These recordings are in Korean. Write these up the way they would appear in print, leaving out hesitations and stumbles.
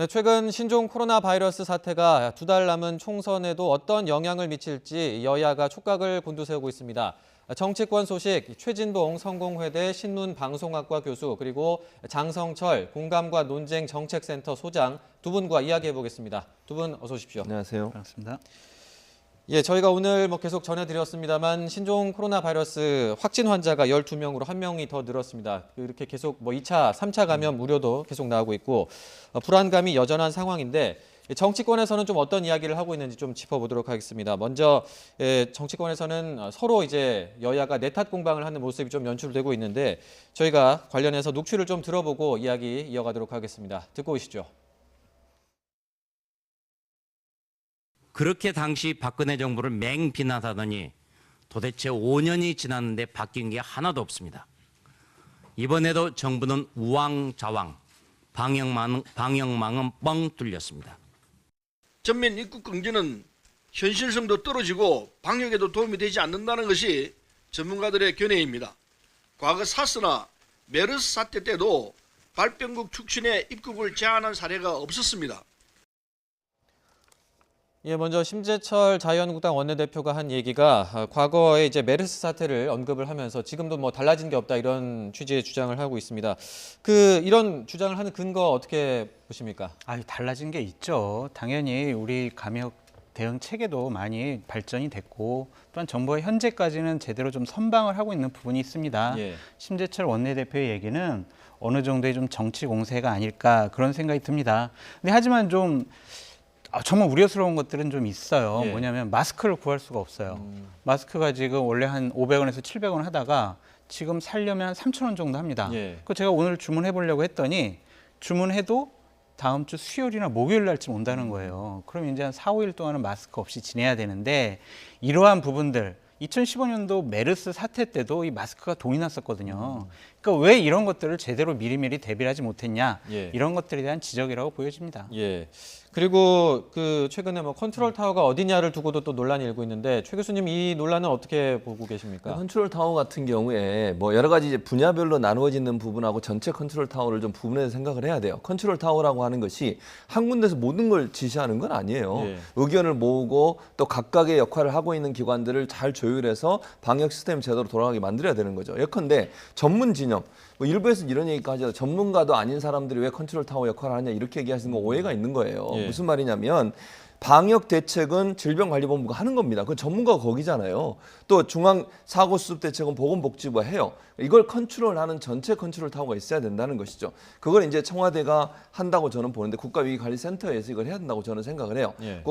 네, 최근 신종 코로나 바이러스 사태가 2달 남은 총선에도 어떤 영향을 미칠지 여야가 촉각을 곤두세우고 있습니다. 정치권 소식 최진봉 성공회대 신문방송학과 교수 그리고 장성철 공감과 논쟁 정책센터 소장 두 분과 이야기해 보겠습니다. 두 분 어서 오십시오. 안녕하세요. 반갑습니다. 예, 저희가 오늘 계속 전해드렸습니다만 신종 코로나 바이러스 확진 환자가 12명으로 1명이 더 늘었습니다. 이렇게 계속 2차, 3차 감염 우려도 계속 나오고 있고 불안감이 여전한 상황인데 정치권에서는 좀 어떤 이야기를 하고 있는지 좀 짚어보도록 하겠습니다. 먼저 정치권에서는 서로 이제 여야가 내탓 공방을 하는 모습이 좀 연출되고 있는데 저희가 관련해서 녹취를 좀 들어보고 이야기 이어가도록 하겠습니다. 듣고 오시죠. 그렇게 당시 박근혜 정부를 맹비난하더니 도대체 5년이 지났는데 바뀐 게 하나도 없습니다. 이번에도 정부는 우왕좌왕, 방역망은 뻥 뚫렸습니다. 전면 입국 금지는 현실성도 떨어지고 방역에도 도움이 되지 않는다는 것이 전문가들의 견해입니다. 과거 사스나 메르스 사태 때도 발병국 축신의 입국을 제한한 사례가 없었습니다. 예, 먼저 심재철 자유한국당 원내대표가 한 얘기가 과거에 이제 메르스 사태를 언급을 하면서 지금도 달라진 게 없다 이런 취지의 주장을 하고 있습니다. 이런 주장을 하는 근거 어떻게 보십니까? 달라진 게 있죠. 당연히 우리 감염 대응 체계도 많이 발전이 됐고 또한 정부가 현재까지는 제대로 좀 선방을 하고 있는 부분이 있습니다. 예. 심재철 원내대표의 얘기는 어느 정도의 좀 정치 공세가 아닐까 그런 생각이 듭니다. 근데 하지만 좀 정말 우려스러운 것들은 좀 있어요. 예. 뭐냐면 마스크를 구할 수가 없어요. 마스크가 지금 원래 한 500원에서 700원 하다가 지금 살려면 한 3,000원 정도 합니다. 예. 그 제가 오늘 주문해 보려고 했더니 주문해도 다음 주 수요일이나 목요일 날쯤 온다는 거예요. 그럼 이제 한 4, 5일 동안은 마스크 없이 지내야 되는데 이러한 부분들 2015년도 메르스 사태 때도 이 마스크가 돈이 났었거든요. 그러니까 왜 이런 것들을 제대로 미리미리 대비를 하지 못했냐. 예. 이런 것들에 대한 지적이라고 보여집니다. 예. 그리고 최근에 컨트롤 타워가 어디냐를 두고도 또 논란이 일고 있는데 최 교수님 이 논란은 어떻게 보고 계십니까? 컨트롤 타워 같은 경우에 여러 가지 이제 분야별로 나누어지는 부분하고 전체 컨트롤 타워를 좀 구분해서 생각을 해야 돼요. 컨트롤 타워라고 하는 것이 한 군데서 모든 걸 지시하는 건 아니에요. 예. 의견을 모으고 또 각각의 역할을 하고 있는 기관들을 잘 조율해서 방역 시스템이 제대로 돌아가게 만들어야 되는 거죠. 예컨대 전문 진영. 일부에서 이런 얘기까지 하죠. 전문가도 아닌 사람들이 왜 컨트롤 타워 역할을 하냐 이렇게 얘기하시는 건 오해가 있는 거예요. 예. 무슨 말이냐면 방역 대책은 질병관리본부가 하는 겁니다. 그 전문가가 거기잖아요. 또 중앙사고수습대책은 보건복지부가 해요. 이걸 컨트롤하는 전체 컨트롤 타워가 있어야 된다는 것이죠. 그걸 이제 청와대가 한다고 저는 보는데 국가위기관리센터에서 이걸 해야 된다고 저는 생각을 해요. 예.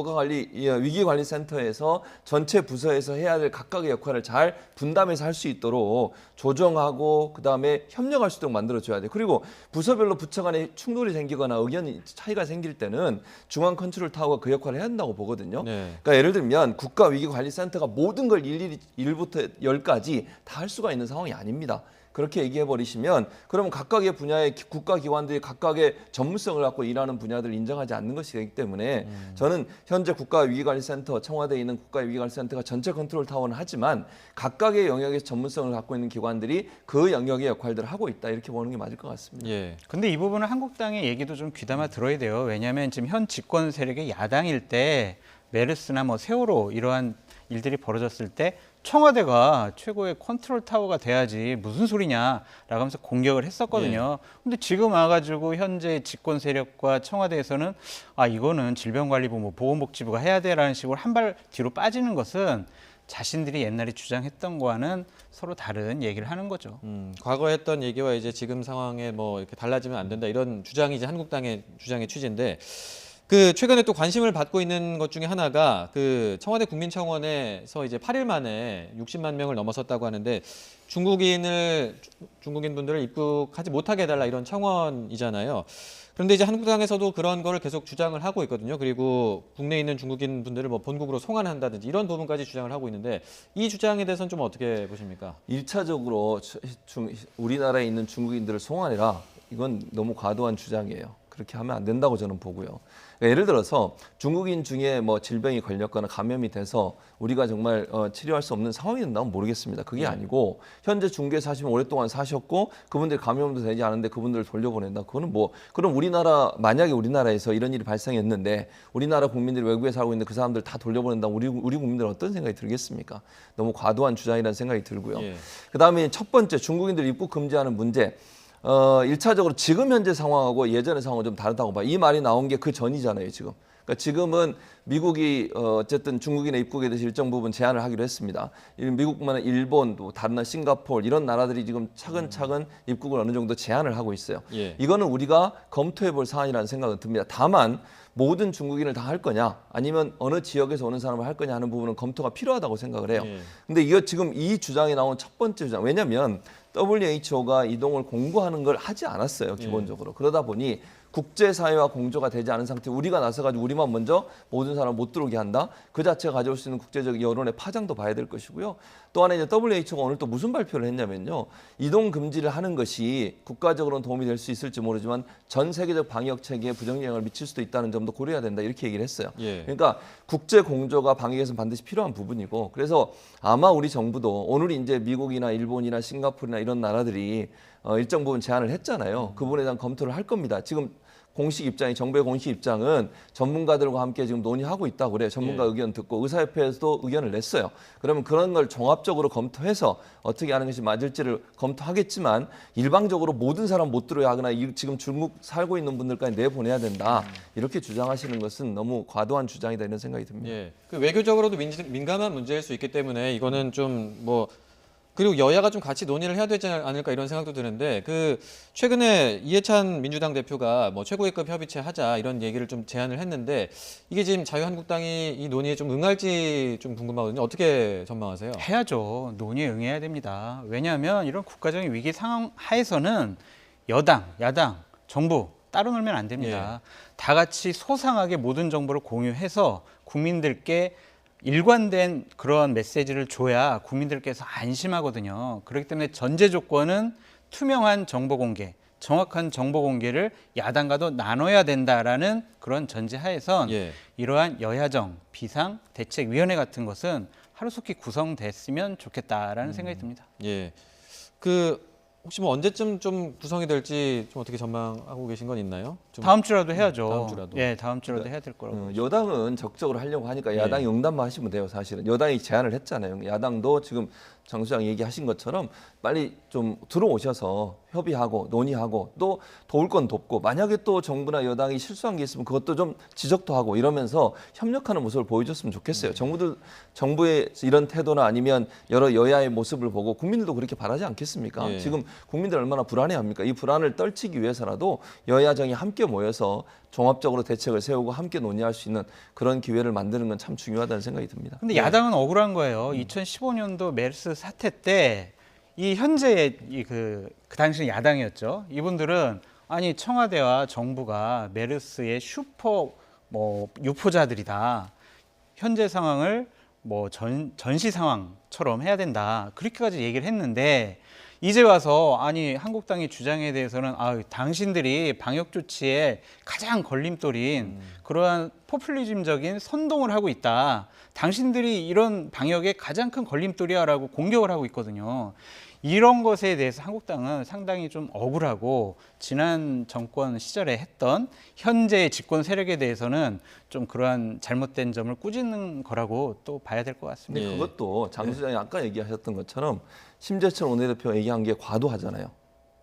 위기관리센터에서 전체 부서에서 해야 될 각각의 역할을 잘 분담해서 할 수 있도록 조정하고 그다음에 협력할 수 있도록 만들어줘야 돼요. 그리고 부서별로 부처 간에 충돌이 생기거나 의견 차이가 생길 때는 중앙 컨트롤 타워가 그 역할을 해야 한다고 보거든요. 네. 그러니까 예를 들면 국가위기관리센터가 모든 걸 일일이 1부터 10까지 다 할 수가 있는 상황이 아닙니다. 그렇게 얘기해 버리시면 그러면 각각의 분야의 국가기관들이 각각의 전문성을 갖고 일하는 분야들을 인정하지 않는 것이기 때문에 저는 현재 국가위기관리센터, 청와대에 있는 국가위기관리센터가 전체 컨트롤 타워는 하지만 각각의 영역에서 전문성을 갖고 있는 기관들이 그 영역의 역할들을 하고 있다 이렇게 보는 게 맞을 것 같습니다. 예. 근데 이 부분은 한국당의 얘기도 좀 귀담아 들어야 돼요. 왜냐하면 지금 현 집권 세력의 야당일 때 메르스나 세월호 이러한 일들이 벌어졌을 때 청와대가 최고의 컨트롤 타워가 돼야지 무슨 소리냐라고 하면서 공격을 했었거든요. 근데 지금 와가지고 현재 집권 세력과 청와대에서는 이거는 질병관리본부, 보건복지부가 해야 돼라는 식으로 한 발 뒤로 빠지는 것은 자신들이 옛날에 주장했던 거와는 서로 다른 얘기를 하는 거죠. 과거에 했던 얘기와 이제 지금 상황에 이렇게 달라지면 안 된다 이런 주장이 이제 한국당의 주장의 취지인데 최근에 또 관심을 받고 있는 것 중에 하나가 청와대 국민청원에서 이제 8일 만에 60만 명을 넘어섰다고 하는데 중국인 분들을 입국하지 못하게 해달라 이런 청원이잖아요. 그런데 이제 한국당에서도 그런 거를 계속 주장을 하고 있거든요. 그리고 국내에 있는 중국인 분들을 본국으로 송환한다든지 이런 부분까지 주장을 하고 있는데 이 주장에 대해서는 좀 어떻게 보십니까? 1차적으로 우리나라에 있는 중국인들을 송환해라. 이건 너무 과도한 주장이에요. 그렇게 하면 안 된다고 저는 보고요. 그러니까 예를 들어서 중국인 중에 뭐 질병이 걸렸거나 감염이 돼서 우리가 정말 치료할 수 없는 상황이 된다면 모르겠습니다. 그게 아니고 현재 중국에 사시면 오랫동안 사셨고 그분들이 감염도 되지 않은데 그분들을 돌려보낸다. 그거는 뭐 그럼 우리나라 만약에 우리나라에서 이런 일이 발생했는데 우리나라 국민들이 외국에 살고 있는데 그 사람들 다 돌려보낸다. 우리 국민들은 어떤 생각이 들겠습니까? 너무 과도한 주장이라는 생각이 들고요. 예. 그다음에 첫 번째 중국인들 입국 금지하는 문제. 1차적으로 지금 현재 상황하고 예전의 상황은 좀 다르다고 봐요. 이 말이 나온 게 그 전이잖아요, 지금. 그러니까 지금은 미국이 어쨌든 중국인의 입국에 대해서 일정 부분 제한을 하기로 했습니다. 미국뿐만 아니라 일본, 또 다른 나라 싱가포르 이런 나라들이 지금 차근차근 입국을 어느 정도 제한을 하고 있어요. 예. 이거는 우리가 검토해 볼 사안이라는 생각은 듭니다. 다만 모든 중국인을 다 할 거냐 아니면 어느 지역에서 오는 사람을 할 거냐 하는 부분은 검토가 필요하다고 생각을 해요. 예. 근데 이거 지금 이 주장이 나온 첫 번째 주장. 왜냐하면 WHO가 이동을 공고하는 걸 하지 않았어요. 기본적으로. 그러다 보니 국제사회와 공조가 되지 않은 상태 우리가 나서가지고 우리만 먼저 모든 사람 못 들어오게 한다. 그 자체가 가져올 수 있는 국제적 여론의 파장도 봐야 될 것이고요. 또 하나 이제 WHO가 오늘 또 무슨 발표를 했냐면요. 이동 금지를 하는 것이 국가적으로는 도움이 될 수 있을지 모르지만 전 세계적 방역 체계에 부정적 영향을 미칠 수도 있다는 점도 고려해야 된다. 이렇게 얘기를 했어요. 예. 그러니까 국제 공조가 방역에서는 반드시 필요한 부분이고 그래서 아마 우리 정부도 오늘 이제 미국이나 일본이나 싱가포르나 이런 나라들이 일정 부분 제한을 했잖아요. 그 부분에 대한 검토를 할 겁니다. 지금 공식 입장이 정부의 공식 입장은 전문가들과 함께 지금 논의하고 있다고 그래요. 전문가 의견 듣고 의사협회에서도 의견을 냈어요. 그러면 그런 걸 종합적으로 검토해서 어떻게 하는 것이 맞을지를 검토하겠지만 일방적으로 모든 사람 못 들어야 하거나 지금 중국 살고 있는 분들까지 내보내야 된다. 이렇게 주장하시는 것은 너무 과도한 주장이다 이런 생각이 듭니다. 예. 그 외교적으로도 민감한 문제일 수 있기 때문에 이거는 좀 뭐 그리고 여야가 좀 같이 논의를 해야 되지 않을까 이런 생각도 드는데 그 최근에 이해찬 민주당 대표가 뭐 최고위급 협의체 하자 이런 얘기를 좀 제안을 했는데 이게 지금 자유한국당이 이 논의에 좀 응할지 좀 궁금하거든요. 어떻게 전망하세요? 해야죠. 논의에 응해야 됩니다. 왜냐하면 이런 국가적인 위기 상황 하에서는 여당, 야당, 정부 따로 놀면 안 됩니다. 다 같이 소상하게 모든 정보를 공유해서 국민들께 일관된 그런 메시지를 줘야 국민들께서 안심하거든요. 그렇기 때문에 전제 조건은 투명한 정보 공개, 정확한 정보 공개를 야당과도 나눠야 된다라는 그런 전제하에선 예. 이러한 여야정, 비상, 대책위원회 같은 것은 하루속히 구성됐으면 좋겠다라는 생각이 듭니다. 예. 그 혹시 뭐 언제쯤 좀 구성이 될지 좀 어떻게 전망하고 계신 건 있나요? 좀 다음 주라도 해야죠. 다음 주라도. 예, 다음 주라도 해야 될 거라고. 여당은 적극적으로 하려고 하니까 야당이 응답만 하시면 돼요. 사실은 여당이 제안을 했잖아요. 야당도 지금 장 소장 얘기하신 것처럼 빨리 좀 들어오셔서 협의하고 논의하고 또 도울 건 돕고 만약에 또 정부나 여당이 실수한 게 있으면 그것도 좀 지적도 하고 이러면서 협력하는 모습을 보여줬으면 좋겠어요. 정부의 이런 태도나 아니면 여러 여야의 모습을 보고 국민들도 그렇게 바라지 않겠습니까? 예. 지금 국민들 얼마나 불안해합니까? 이 불안을 떨치기 위해서라도 여야정이 함께 모여서 종합적으로 대책을 세우고 함께 논의할 수 있는 그런 기회를 만드는 건 참 중요하다는 생각이 듭니다. 근데 야당은 억울한 거예요. 2015년도 메르스 사태 때 이 현재의 그 당시 야당이었죠. 이분들은 아니 청와대와 정부가 메르스의 슈퍼 뭐 유포자들이다. 현재 상황을 뭐 전시 상황처럼 해야 된다. 그렇게까지 얘기를 했는데 이제 와서 아니 한국당의 주장에 대해서는 당신들이 방역 조치에 가장 걸림돌인 그러한 포퓰리즘적인 선동을 하고 있다. 당신들이 이런 방역에 가장 큰 걸림돌이야라고 공격을 하고 있거든요. 이런 것에 대해서 한국당은 상당히 좀 억울하고 지난 정권 시절에 했던 현재의 집권 세력에 대해서는 좀 그러한 잘못된 점을 꾸짖는 거라고 또 봐야 될 것 같습니다. 근데 예. 그것도 장 소장이 아까 얘기하셨던 것처럼 심재철 원내대표가 얘기한 게 과도하잖아요.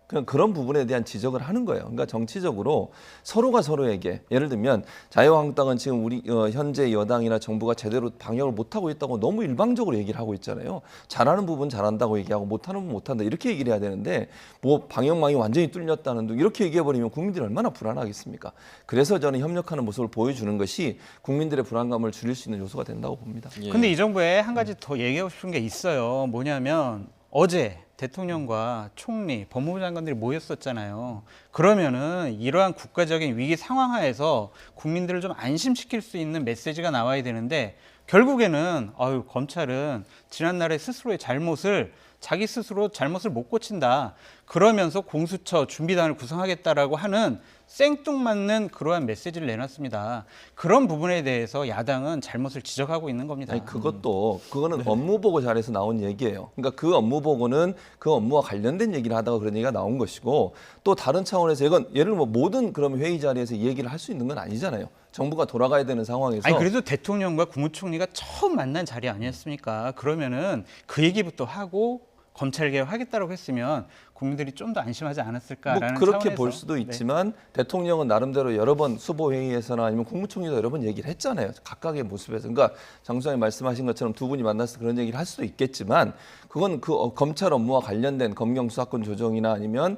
그냥 그런 부분에 대한 지적을 하는 거예요. 그러니까 정치적으로 서로가 서로에게 예를 들면 자유한국당은 지금 우리 현재 여당이나 정부가 제대로 방역을 못하고 있다고 너무 일방적으로 얘기를 하고 있잖아요. 잘하는 부분 잘한다고 얘기하고 못하는 부분 못한다 이렇게 얘기를 해야 되는데 뭐 방역망이 완전히 뚫렸다는 둥 이렇게 얘기해버리면 국민들이 얼마나 불안하겠습니까? 그래서 저는 협력하는 모습을 보여주는 것이 국민들의 불안감을 줄일 수 있는 요소가 된다고 봅니다. 예. 근데 이 정부에 한 가지 더 얘기하고 싶은 게 있어요. 뭐냐면 어제 대통령과 총리, 법무부 장관들이 모였었잖아요. 그러면은 이러한 국가적인 위기 상황 하에서 국민들을 좀 안심시킬 수 있는 메시지가 나와야 되는데 결국에는 검찰은 지난날의 스스로의 잘못을 자기 스스로 잘못을 못 고친다. 그러면서 공수처 준비단을 구성하겠다라고 하는 생뚱맞는 그러한 메시지를 내놨습니다. 그런 부분에 대해서 야당은 잘못을 지적하고 있는 겁니다. 아니, 그거는 업무 보고 자리에서 나온 얘기예요. 그러니까 그 업무 보고는 그 업무와 관련된 얘기를 하다가 그런 얘기가 나온 것이고, 또 다른 차원에서 이건 예를 들면 모든 그럼 회의 자리에서 이 얘기를 할 수 있는 건 아니잖아요. 정부가 돌아가야 되는 상황에서. 아니 그래도 대통령과 국무총리가 처음 만난 자리 아니었습니까? 그러면은 그 얘기부터 하고 검찰 개혁하겠다고 했으면 국민들이 좀 더 안심하지 않았을까라는 뭐 그렇게 차원에서. 볼 수도 네. 있지만 대통령은 나름대로 여러 번 수보 회의에서나 아니면 국무총리도 여러 번 얘기를 했잖아요. 각각의 모습에서. 그러니까 장 소장이 말씀하신 것처럼 두 분이 만나서 그런 얘기를 할 수도 있겠지만 그건 검찰 업무와 관련된 검경 수사권 조정이나 아니면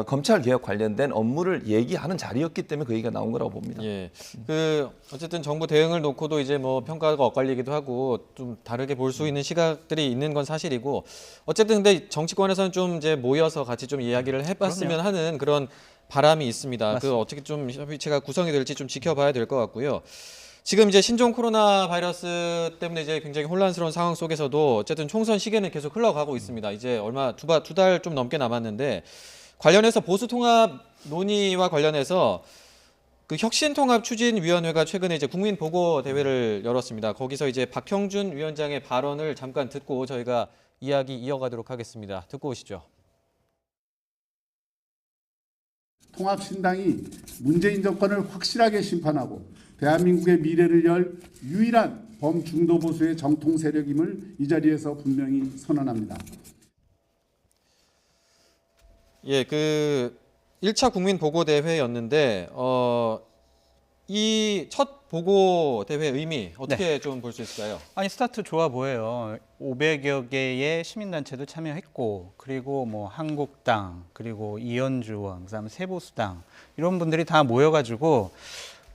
검찰 개혁 관련된 업무를 얘기하는 자리였기 때문에 그 얘기가 나온 거라고 봅니다. 예. 어쨌든 정부 대응을 놓고도 이제 뭐 평가가 엇갈리기도 하고 좀 다르게 볼 수 있는 시각들이 있는 건 사실이고, 어쨌든 근데 정치권에서는 좀 이제 모여서 같이 좀 이야기를 해봤으면 하는 그런 바람이 있습니다. 그 어떻게 좀 협의체가 구성이 될지 좀 지켜봐야 될 것 같고요. 지금 이제 신종 코로나 바이러스 때문에 이제 굉장히 혼란스러운 상황 속에서도 어쨌든 총선 시기는 계속 흘러가고 있습니다. 이제 두 달 좀 넘게 남았는데, 관련해서 보수 통합 논의와 관련해서 그 혁신통합추진위원회가 최근에 이제 국민 보고 대회를 열었습니다. 거기서 이제 박형준 위원장의 발언을 잠깐 듣고 저희가 이야기 이어가도록 하겠습니다. 듣고 오시죠. 통합신당이 문재인 정권을 확실하게 심판하고 대한민국의 미래를 열 유일한 범중도 보수의 정통 세력임을 이 자리에서 분명히 선언합니다. 예, 그 1차 국민 보고 대회였는데 이 첫 보고 대회 의미 어떻게 좀 볼 수 있을까요? 아니 스타트 좋아 보여요. 500여 개의 시민단체도 참여했고, 그리고 뭐 한국당, 그리고 이현주 의원, 그다음에 세보수당 이런 분들이 다 모여가지고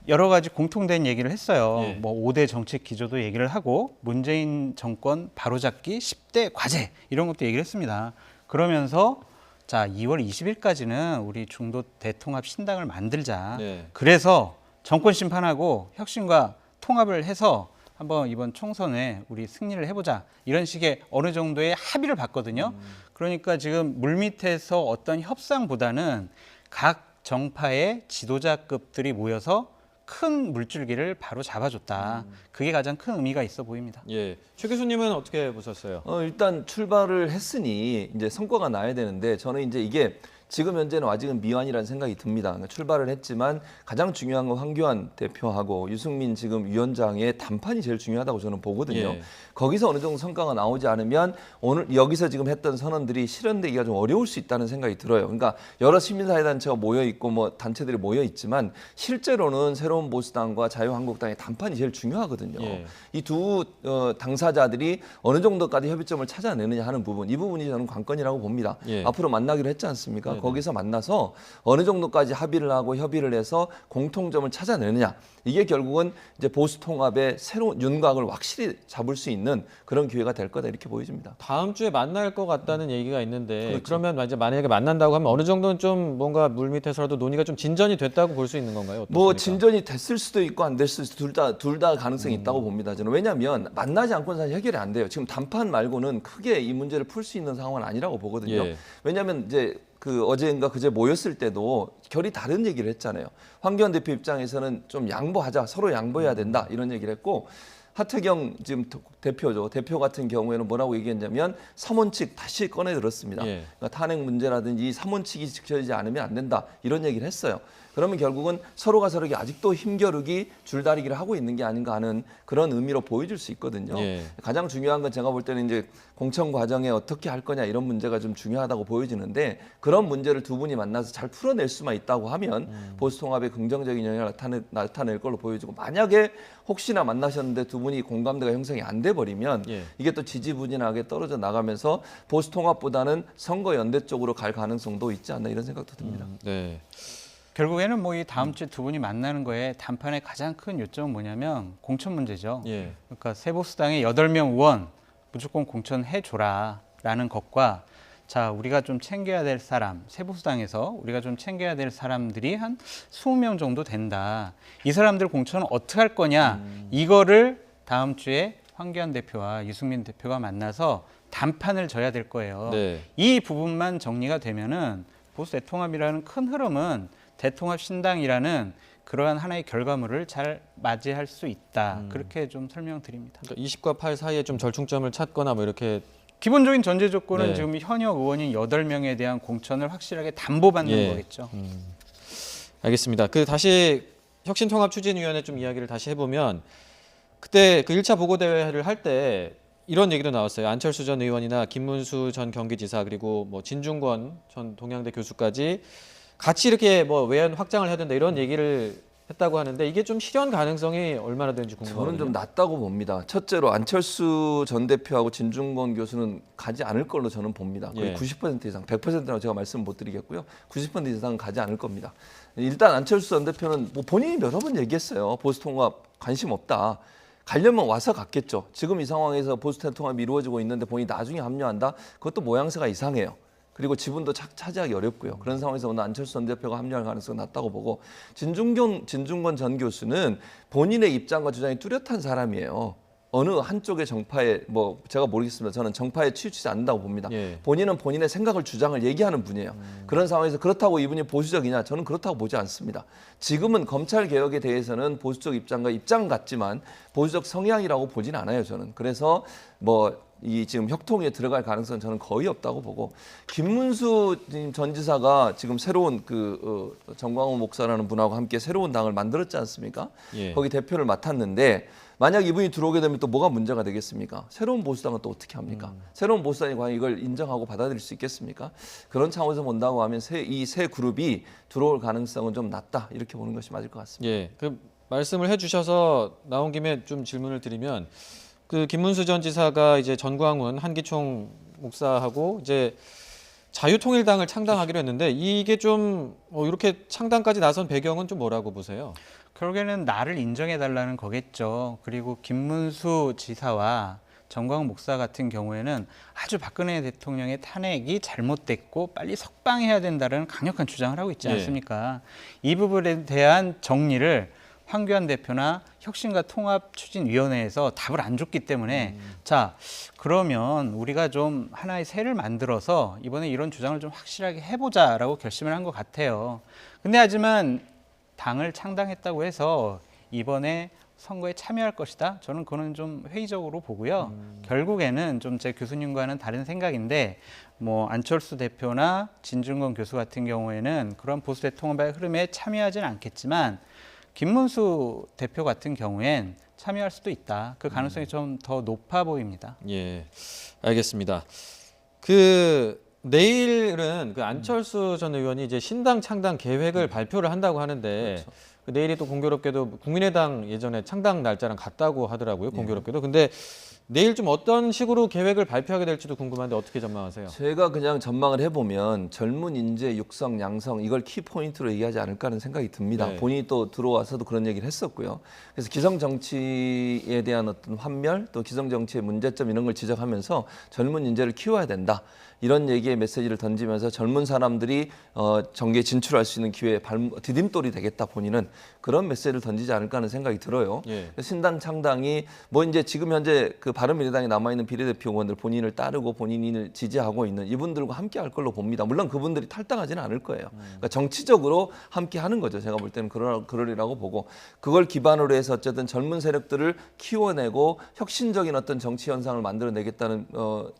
여러 가지 공통된 얘기를 했어요. 예. 뭐 5대 정책 기조도 얘기를 하고 문재인 정권 바로잡기 10대 과제 이런 것도 얘기를 했습니다. 그러면서 자 2월 20일까지는 우리 중도 대통합 신당을 만들자. 네. 그래서 정권 심판하고 혁신과 통합을 해서 한번 이번 총선에 우리 승리를 해보자. 이런 식의 어느 정도의 합의를 봤거든요. 그러니까 지금 물밑에서 어떤 협상보다는 각 정파의 지도자급들이 모여서 큰 물줄기를 바로 잡아줬다. 그게 가장 큰 의미가 있어 보입니다. 예, 최 교수님은 어떻게 보셨어요? 일단 출발을 했으니 이제 성과가 나야 되는데, 저는 이제 이게 지금 현재는 아직은 미완이라는 생각이 듭니다. 그러니까 출발을 했지만 가장 중요한 건 황교안 대표하고 유승민 지금 위원장의 담판이 제일 중요하다고 저는 보거든요. 예. 거기서 어느 정도 성과가 나오지 않으면 오늘 여기서 지금 했던 선언들이 실현되기가 좀 어려울 수 있다는 생각이 들어요. 그러니까 여러 시민사회단체가 모여 있고 뭐 단체들이 모여 있지만 실제로는 새로운 보수당과 자유한국당의 담판이 제일 중요하거든요. 예. 이 두 당사자들이 어느 정도까지 협의점을 찾아내느냐 하는 부분, 이 부분이 저는 관건이라고 봅니다. 예. 앞으로 만나기로 했지 않습니까? 네네. 거기서 만나서 어느 정도까지 합의를 하고 협의를 해서 공통점을 찾아내느냐. 이게 결국은 이제 보수 통합의 새로운 윤곽을 확실히 잡을 수 있는 그런 기회가 될 거다 이렇게 보여집니다. 다음 주에 만날 것 같다는 얘기가 있는데, 그렇죠. 그러면 이제 만약에 만난다고 하면 어느 정도는 좀 뭔가 물밑에서라도 논의가 좀 진전이 됐다고 볼 수 있는 건가요? 어떻습니까? 뭐 진전이 됐을 수도 있고 안 됐을 수도 둘 다 가능성이 있다고 봅니다. 저는 왜냐하면 만나지 않고는 사실 해결이 안 돼요. 지금 단판 말고는 크게 이 문제를 풀 수 있는 상황은 아니라고 보거든요. 예. 왜냐하면 이제 그 어제인가 그제 모였을 때도 결이 다른 얘기를 했잖아요. 황교안 대표 입장에서는 좀 양보하자, 서로 양보해야 된다 이런 얘기를 했고, 하태경 지금 대표죠. 대표 같은 경우에는 뭐라고 얘기했냐면 3원칙 다시 꺼내 들었습니다. 예. 그러니까 탄핵 문제라든지 3원칙이 지켜지지 않으면 안 된다 이런 얘기를 했어요. 그러면 결국은 서로가 서로에게 아직도 힘겨루기, 줄다리기를 하고 있는 게 아닌가 하는 그런 의미로 보여질 수 있거든요. 예. 가장 중요한 건 제가 볼 때는 이제 공천 과정에 어떻게 할 거냐 이런 문제가 좀 중요하다고 보여지는데, 그런 문제를 두 분이 만나서 잘 풀어낼 수만 있다고 하면 보수 통합에 긍정적인 영향을 나타낼 걸로 보여지고, 만약에 혹시나 만나셨는데 두 분이 공감대가 형성이 안 돼 버리면 예. 이게 또 지지부진하게 떨어져 나가면서 보수 통합보다는 선거 연대 쪽으로 갈 가능성도 있지 않나 이런 생각도 듭니다. 네. 결국에는 뭐 이 다음 주에 두 분이 만나는 거에 단판의 가장 큰 요점은 뭐냐면 공천 문제죠. 예. 그러니까 세보수당의 8명 의원 무조건 공천해줘라라는 것과, 자 우리가 좀 챙겨야 될 사람, 세보수당에서 우리가 좀 챙겨야 될 사람들이 한 20명 정도 된다. 이 사람들 공천은 어떻게 할 거냐, 이거를 다음 주에 황교안 대표와 유승민 대표가 만나서 단판을 져야 될 거예요. 네. 이 부분만 정리가 되면은 보수 대통합이라는 큰 흐름은 대통합 신당이라는 그러한 하나의 결과물을 잘 맞이할 수 있다. 그렇게 좀 설명드립니다. 그러니까 20과 8 사이에 좀 절충점을 찾거나 뭐 이렇게 기본적인 전제 조건은 네. 지금 현역 의원인 8명에 대한 공천을 확실하게 담보받는 예. 거겠죠. 알겠습니다. 그 다시 혁신통합추진위원회 좀 이야기를 다시 해보면 그때 그 1차 보고대회를 할 때 이런 얘기도 나왔어요. 안철수 전 의원이나 김문수 전 경기지사 그리고 뭐 진중권 전 동양대 교수까지 같이 이렇게 뭐 외연 확장을 해야 된다 이런 얘기를 했다고 하는데 이게 좀 실현 가능성이 얼마나 되는지 궁금해요. 저는 좀 낮다고 봅니다. 첫째로 안철수 전 대표하고 진중권 교수는 가지 않을 걸로 저는 봅니다. 거의 예. 90% 이상, 100%라고 제가 말씀 못 드리겠고요. 90% 이상은 가지 않을 겁니다. 일단 안철수 전 대표는 뭐 본인이 여러 번 얘기했어요. 보수통합 관심 없다. 가려면 와서 갔겠죠. 지금 이 상황에서 보수통합이 이루어지고 있는데 본인이 나중에 합류한다? 그것도 모양새가 이상해요. 그리고 지분도 차지하기 어렵고요. 그런 상황에서 오늘 안철수 전 대표가 합류할 가능성이 낮다고 보고 진중권 전 교수는 본인의 입장과 주장이 뚜렷한 사람이에요. 어느 한쪽의 정파에 뭐 제가 모르겠습니다. 저는 정파에 치우치지 않는다고 봅니다. 예. 본인은 본인의 생각을 주장을 얘기하는 분이에요. 그런 상황에서 그렇다고 이분이 보수적이냐? 저는 그렇다고 보지 않습니다. 지금은 검찰 개혁에 대해서는 보수적 입장과 입장 같지만 보수적 성향이라고 보진 않아요. 저는 그래서 뭐 이 지금 협통에 들어갈 가능성은 저는 거의 없다고 보고 김문수 전 지사가 지금 새로운 정광훈 목사라는 분하고 함께 새로운 당을 만들었지 않습니까? 예. 거기 대표를 맡았는데 만약 이분이 들어오게 되면 또 뭐가 문제가 되겠습니까? 새로운 보수당은 또 어떻게 합니까? 새로운 보수당이 과연 이걸 인정하고 받아들일 수 있겠습니까? 그런 차원에서 본다고 하면 이 세 그룹이 들어올 가능성은 좀 낮다 이렇게 보는 것이 맞을 것 같습니다. 예, 그 말씀을 해주셔서 나온 김에 좀 질문을 드리면 그 김문수 전 지사가 이제 전광훈 한기총 목사하고 이제 자유통일당을 창당하기로 했는데 이게 좀 이렇게 창당까지 나선 배경은 좀 뭐라고 보세요? 결국에는 나를 인정해 달라는 거겠죠. 그리고 김문수 지사와 전광훈 목사 같은 경우에는 아주 박근혜 대통령의 탄핵이 잘못됐고 빨리 석방해야 된다는 강력한 주장을 하고 있지 예. 않습니까? 이 부분에 대한 정리를 황교안 대표나 혁신과 통합추진위원회에서 답을 안 줬기 때문에 자 그러면 우리가 좀 하나의 새를 만들어서 이번에 이런 주장을 좀 확실하게 해보자라고 결심을 한 것 같아요. 근데 하지만 당을 창당했다고 해서 이번에 선거에 참여할 것이다. 저는 그거는 좀 회의적으로 보고요. 결국에는 좀 제 교수님과는 다른 생각인데 뭐 안철수 대표나 진중권 교수 같은 경우에는 그런 보수 대통합의 흐름에 참여하지는 않겠지만 김문수 대표 같은 경우엔 참여할 수도 있다. 그 가능성이 좀 더 높아 보입니다. 예, 알겠습니다. 그 내일은 그 안철수 전 의원이 이제 신당 창당 계획을 발표를 한다고 하는데 그 내일이 또 공교롭게도 국민의당 예전에 창당 날짜랑 같다고 하더라고요. 공교롭게도. 근데 내일 좀 어떤 식으로 계획을 발표하게 될지도 궁금한데 어떻게 전망하세요? 제가 그냥 전망을 해보면 젊은 인재 육성, 양성 이걸 키포인트로 얘기하지 않을까 하는 생각이 듭니다. 네. 본인이 또 들어와서도 그런 얘기를 했었고요. 그래서 기성 정치에 대한 어떤 환멸 또 기성 정치의 문제점 이런 걸 지적하면서 젊은 인재를 키워야 된다. 이런 얘기의 메시지를 던지면서 젊은 사람들이 정계에 진출할 수 있는 기회에 디딤돌이 되겠다 본인은 그런 메시지를 던지지 않을까 하는 생각이 들어요. 예. 신당 창당이 뭐 이제 지금 현재 그 바른미래당에 남아 있는 비례대표 의원들 본인을 따르고 본인을 지지하고 있는 이분들과 함께 할 걸로 봅니다. 물론 그분들이 탈당하지는 않을 거예요. 그러니까 정치적으로 함께 하는 거죠. 제가 볼 때는 그러리라고 보고 그걸 기반으로 해서 어쨌든 젊은 세력들을 키워내고 혁신적인 어떤 정치 현상을 만들어내겠다는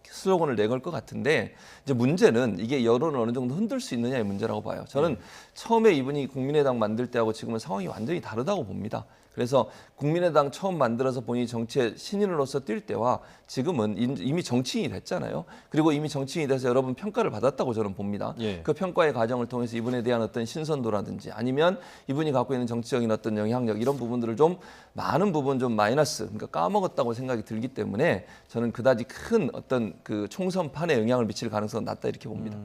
슬로건을 내걸 것 같은데 이제 문제는 이게 여론을 어느 정도 흔들 수 있느냐의 문제라고 봐요. 저는 처음에 이분이 국민의당 만들 때하고 지금은 상황이 완전히 다르다고 봅니다. 그래서 국민의당 처음 만들어서 본인이 정치의 신인으로서 뛸 때와 지금은 이미 정치인이 됐잖아요. 그리고 이미 정치인이 돼서 여러분 평가를 받았다고 저는 봅니다. 예. 그 평가의 과정을 통해서 이분에 대한 어떤 신선도라든지 아니면 이분이 갖고 있는 정치적인 어떤 영향력 이런 부분들을 좀 많은 부분 좀 마이너스 그러니까 까먹었다고 생각이 들기 때문에 저는 그다지 큰 어떤 그 총선판에 영향을 미칠 가능성은 낮다 이렇게 봅니다.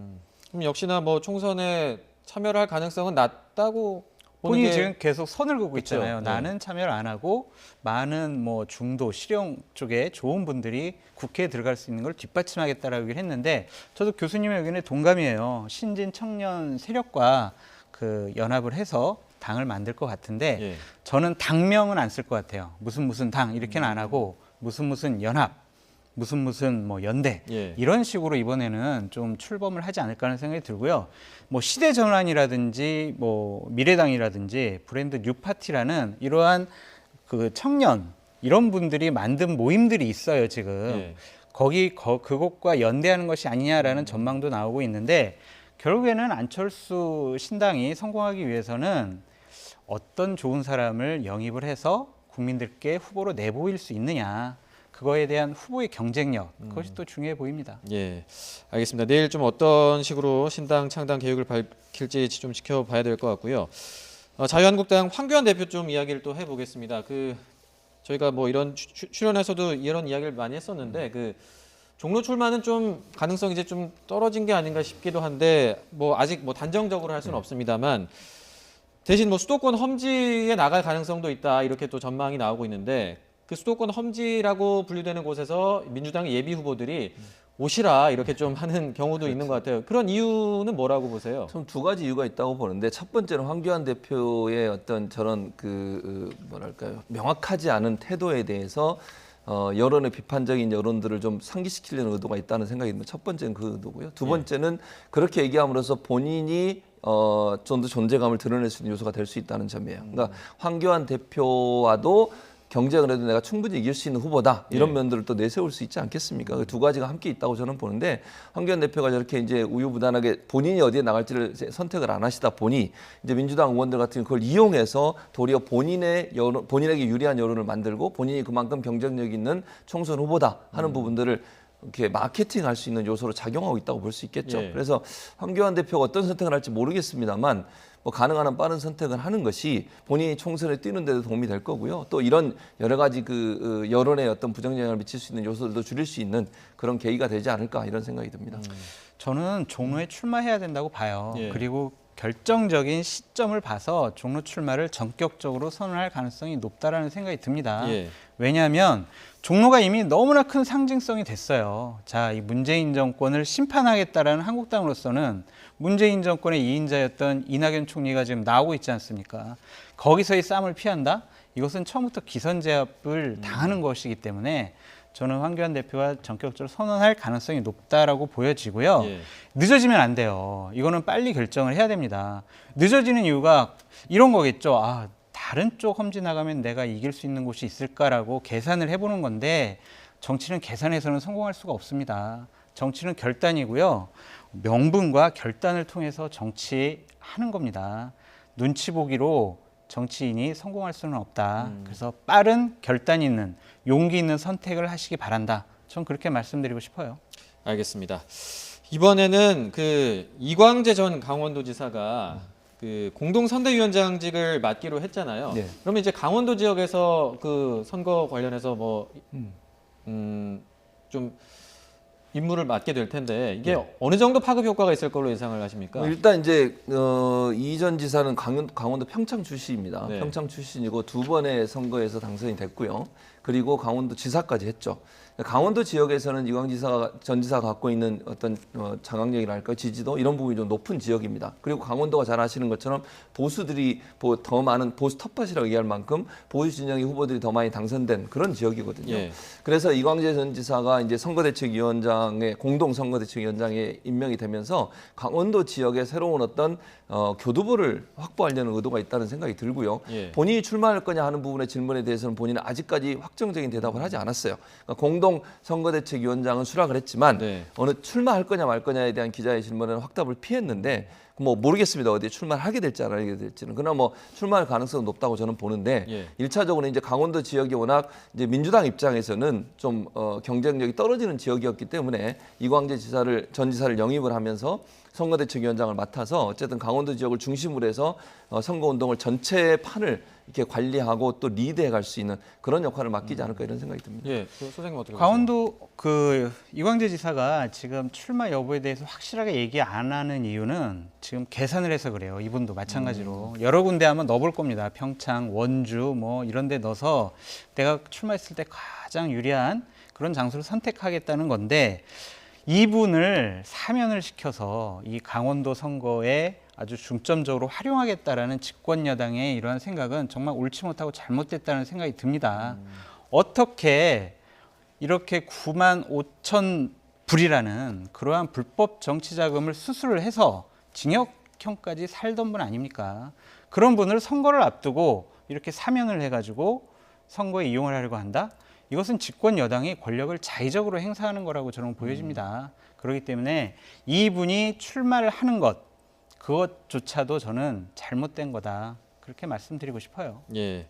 그럼 역시나 뭐 총선에 참여를 할 가능성은 낮다고 보는 본인이 게 지금 계속 선을 긋고 그렇죠. 있잖아요. 네. 나는 참여를 안 하고 많은 뭐 중도 실용 쪽에 좋은 분들이 국회에 들어갈 수 있는 걸 뒷받침하겠다라고 얘기를 했는데 저도 교수님의 의견에 동감이에요. 신진 청년 세력과 그 연합을 해서 당을 만들 것 같은데 예. 저는 당명은 안 쓸 것 같아요. 무슨 당 이렇게는 안 하고 무슨 연합 무슨 뭐 연대 예. 이런 식으로 이번에는 좀 출범을 하지 않을까 하는 생각이 들고요. 뭐 시대 전환이라든지 뭐 미래당이라든지 브랜드 뉴파티라는 이러한 그 청년 이런 분들이 만든 모임들이 있어요 지금. 예. 그것과 연대하는 것이 아니냐라는 전망도 나오고 있는데 결국에는 안철수 신당이 성공하기 위해서는 어떤 좋은 사람을 영입을 해서 국민들께 후보로 내보일 수 있느냐. 그거에 대한 후보의 경쟁력 그것이 또 중요해 보입니다. 예, 알겠습니다. 내일 좀 어떤 식으로 신당 창당 계획을 밝힐지 좀 지켜봐야 될 것 같고요. 자유한국당 황교안 대표 좀 이야기를 또 해보겠습니다. 저희가 뭐 이런 출연에서도 이런 이야기를 많이 했었는데 종로 출마는 좀 가능성이 이제 좀 떨어진 게 아닌가 싶기도 한데 뭐 아직 뭐 단정적으로 할 수는 없습니다만 대신 뭐 수도권 험지에 나갈 가능성도 있다 이렇게 또 전망이 나오고 있는데 그 수도권 험지라고 분류되는 곳에서 민주당의 예비 후보들이 오시라 이렇게 좀 하는 경우도 있는 것 같아요. 그런 이유는 뭐라고 보세요? 좀 두 가지 이유가 있다고 보는데 첫 번째는 황교안 대표의 어떤 저런 뭐랄까요 명확하지 않은 태도에 대해서 여론의 비판적인 여론들을 좀 상기시키려는 의도가 있다는 생각이 듭니다. 첫 번째는 그 의도고요. 두 번째는 그렇게 얘기함으로써 본인이 좀 더 존재감을 드러낼 수 있는 요소가 될 수 있다는 점이에요. 그러니까 황교안 대표와도 경쟁을 해도 내가 충분히 이길 수 있는 후보다 이런 면들을 또 내세울 수 있지 않겠습니까? 그 두 가지가 함께 있다고 저는 보는데 황교안 대표가 저렇게 이제 우유부단하게 본인이 어디에 나갈지를 선택을 안 하시다 보니 이제 민주당 의원들 같은 그걸 이용해서 도리어 본인에게 유리한 여론을 만들고 본인이 그만큼 경쟁력 있는 총선 후보다 하는 부분들을 이렇게 마케팅할 수 있는 요소로 작용하고 있다고 볼 수 있겠죠. 예. 그래서 황교안 대표가 어떤 선택을 할지 모르겠습니다만 뭐 가능한 한 빠른 선택을 하는 것이 본인이 총선에 뛰는 데도 도움이 될 거고요. 또 이런 여러 가지 여론에 어떤 부정영향을 미칠 수 있는 요소들도 줄일 수 있는 그런 계기가 되지 않을까 이런 생각이 듭니다. 저는 종로에 출마해야 된다고 봐요. 예. 그리고 결정적인 시점을 봐서 종로 출마를 전격적으로 선언할 가능성이 높다라는 생각이 듭니다. 예. 왜냐하면 종로가 이미 너무나 큰 상징성이 됐어요. 자, 이 문재인 정권을 심판하겠다라는 한국당으로서는 문재인 정권의 2인자였던 이낙연 총리가 지금 나오고 있지 않습니까? 거기서의 싸움을 피한다? 이것은 처음부터 기선제압을 당하는 것이기 때문에 저는 황교안 대표가 전격적으로 선언할 가능성이 높다라고 보여지고요. 예. 늦어지면 안 돼요. 이거는 빨리 결정을 해야 됩니다. 늦어지는 이유가 이런 거겠죠. 다른 쪽 험지 나가면 내가 이길 수 있는 곳이 있을까라고 계산을 해보는 건데 정치는 계산해서는 성공할 수가 없습니다. 정치는 결단이고요. 명분과 결단을 통해서 정치하는 겁니다. 눈치 보기로 정치인이 성공할 수는 없다. 그래서 빠른 결단 있는 용기 있는 선택을 하시기 바란다. 전 그렇게 말씀드리고 싶어요. 알겠습니다. 이번에는 이광재 전 강원도지사가 공동 선대위원장직을 맡기로 했잖아요. 네. 그러면 이제 강원도 지역에서 선거 관련해서 좀 임무를 맡게 될 텐데 이게 어느 정도 파급 효과가 있을 걸로 예상을 하십니까? 일단 이제 이 전 지사는 강원도 평창 출신입니다. 네. 평창 출신이고 두 번의 선거에서 당선이 됐고요. 그리고 강원도 지사까지 했죠. 강원도 지역에서는 전 지사가 갖고 있는 어떤 장악력이랄까 지지도 이런 부분이 좀 높은 지역입니다. 그리고 강원도가 잘 아시는 것처럼 보수들이 더 많은 보수 텃밭이라고 얘기할 만큼 보수 진영의 후보들이 더 많이 당선된 그런 지역이거든요. 예. 그래서 이광재 전 지사가 이제 선거대책위원장의 공동 선거대책위원장에 임명이 되면서 강원도 지역의 새로운 어떤 교두보를 확보하려는 의도가 있다는 생각이 들고요. 예. 본인이 출마할 거냐 하는 부분의 질문에 대해서는 본인은 아직까지 확정적인 대답을 하지 않았어요. 그러니까 공동 선거대책위원장은 수락을 했지만 네. 어느 출마할 거냐 말 거냐에 대한 기자의 질문에는 확답을 피했는데 뭐 모르겠습니다. 어디에 출마를 하게 될지 안 하게 될지는. 그러나 뭐 출마할 가능성은 높다고 저는 보는데 예. 1차적으로 이제 강원도 지역이 워낙 이제 민주당 입장에서는 좀 경쟁력이 떨어지는 지역이었기 때문에 이광재 전 지사를 영입을 하면서 선거대책위원장을 맡아서 어쨌든 강원도 지역을 중심으로 해서 선거운동을 전체 판을 이렇게 관리하고 또 리드해 갈 수 있는 그런 역할을 맡기지 않을까 이런 생각이 듭니다. 예, 소장님 어떻게 보세요? 강원도 이광재 지사가 지금 출마 여부에 대해서 확실하게 얘기 안 하는 이유는 지금 계산을 해서 그래요. 이분도 마찬가지로 여러 군데 한번 넣어볼 겁니다. 평창, 원주 뭐 이런 데 넣어서 내가 출마했을 때 가장 유리한 그런 장소를 선택하겠다는 건데 이분을 사면을 시켜서 이 강원도 선거에 아주 중점적으로 활용하겠다라는 집권 여당의 이러한 생각은 정말 옳지 못하고 잘못됐다는 생각이 듭니다. 어떻게 이렇게 9만 5천 불이라는 그러한 불법 정치 자금을 수수를 해서 징역형까지 살던 분 아닙니까? 그런 분을 선거를 앞두고 이렇게 사면을 해가지고 선거에 이용을 하려고 한다? 이것은 집권 여당이 권력을 자의적으로 행사하는 거라고 저는 보여집니다. 그렇기 때문에 이분이 출마를 하는 것, 그것조차도 저는 잘못된 거다. 그렇게 말씀드리고 싶어요. 예.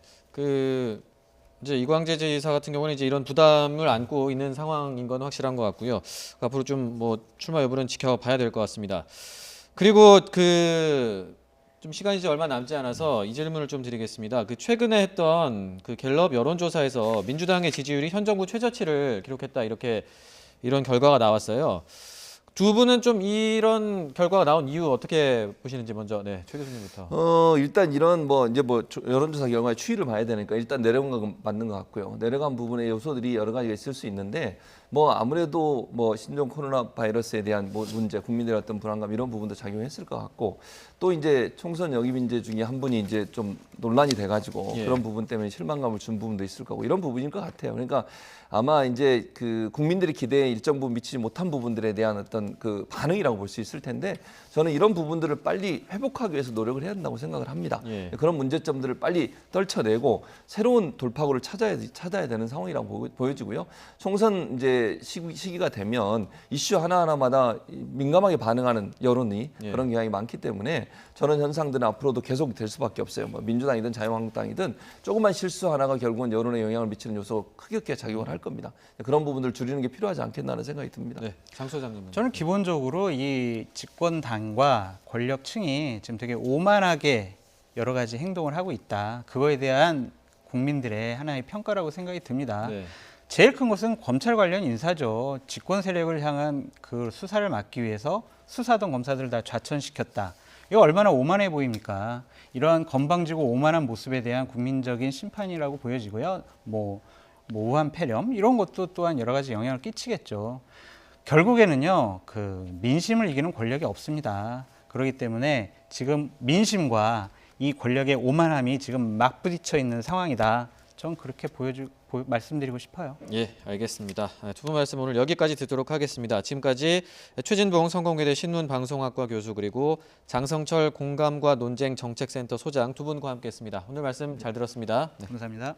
이제 이광재 지사 같은 경우는 이제 이런 부담을 안고 있는 상황인 건 확실한 것 같고요. 앞으로 좀 뭐 출마 여부는 지켜봐야 될 것 같습니다. 그리고 좀 시간이 이제 얼마 남지 않아서 이 질문을 좀 드리겠습니다. 최근에 했던 갤럽 여론조사에서 민주당의 지지율이 현 정부 최저치를 기록했다 이런 결과가 나왔어요. 두 분은 좀 이런 결과가 나온 이유 어떻게 보시는지 먼저 최 교수님부터. 일단 이런 여론조사 결과의 추이를 봐야 되니까 일단 내려간 건 맞는 것 같고요. 내려간 부분의 요소들이 여러 가지가 있을 수 있는데 아무래도 신종 코로나 바이러스에 대한 문제, 국민들의 어떤 불안감 이런 부분도 작용했을 것 같고 또 이제 총선 영입 인재 중에 한 분이 이제 좀 논란이 돼가지고 예. 그런 부분 때문에 실망감을 준 부분도 있을 거고 이런 부분일 것 같아요. 그러니까 아마 이제 국민들의 기대에 일정 부분 미치지 못한 부분들에 대한 어떤 반응이라고 볼 수 있을 텐데 저는 이런 부분들을 빨리 회복하기 위해서 노력을 해야 된다고 생각을 합니다. 예. 그런 문제점들을 빨리 떨쳐내고 새로운 돌파구를 찾아야 되는 상황이라고 보여지고요. 총선 이제 시기가 되면 이슈 하나하나마다 민감하게 반응하는 여론이 예. 그런 경향이 많기 때문에 저런 현상들은 앞으로도 계속 될 수밖에 없어요. 민주당이든 자유한국당이든 조그만 실수 하나가 결국은 여론에 영향을 미치는 요소 크게 작용을 할 겁니다. 그런 부분들을 줄이는 게 필요하지 않겠나는 생각이 듭니다. 네, 장 소장님은. 저는 기본적으로 이 집권당과 권력층이 지금 되게 오만하게 여러 가지 행동을 하고 있다. 그거에 대한 국민들의 하나의 평가라고 생각이 듭니다. 네. 제일 큰 것은 검찰 관련 인사죠. 집권 세력을 향한 수사를 막기 위해서 수사던 검사들을 다 좌천시켰다. 이거 얼마나 오만해 보입니까? 이러한 건방지고 오만한 모습에 대한 국민적인 심판이라고 보여지고요. 우한 폐렴 이런 것도 또한 여러 가지 영향을 끼치겠죠. 결국에는요, 민심을 이기는 권력이 없습니다. 그렇기 때문에 지금 민심과 이 권력의 오만함이 지금 맞부딪혀 있는 상황이다. 전 그렇게 말씀드리고 싶어요. 예, 알겠습니다. 두 분 말씀 오늘 여기까지 듣도록 하겠습니다. 지금까지 최진봉 성공회대 신문방송학과 교수 그리고 장성철 공감과 논쟁 정책센터 소장 두 분과 함께했습니다. 오늘 말씀 잘 들었습니다. 감사합니다.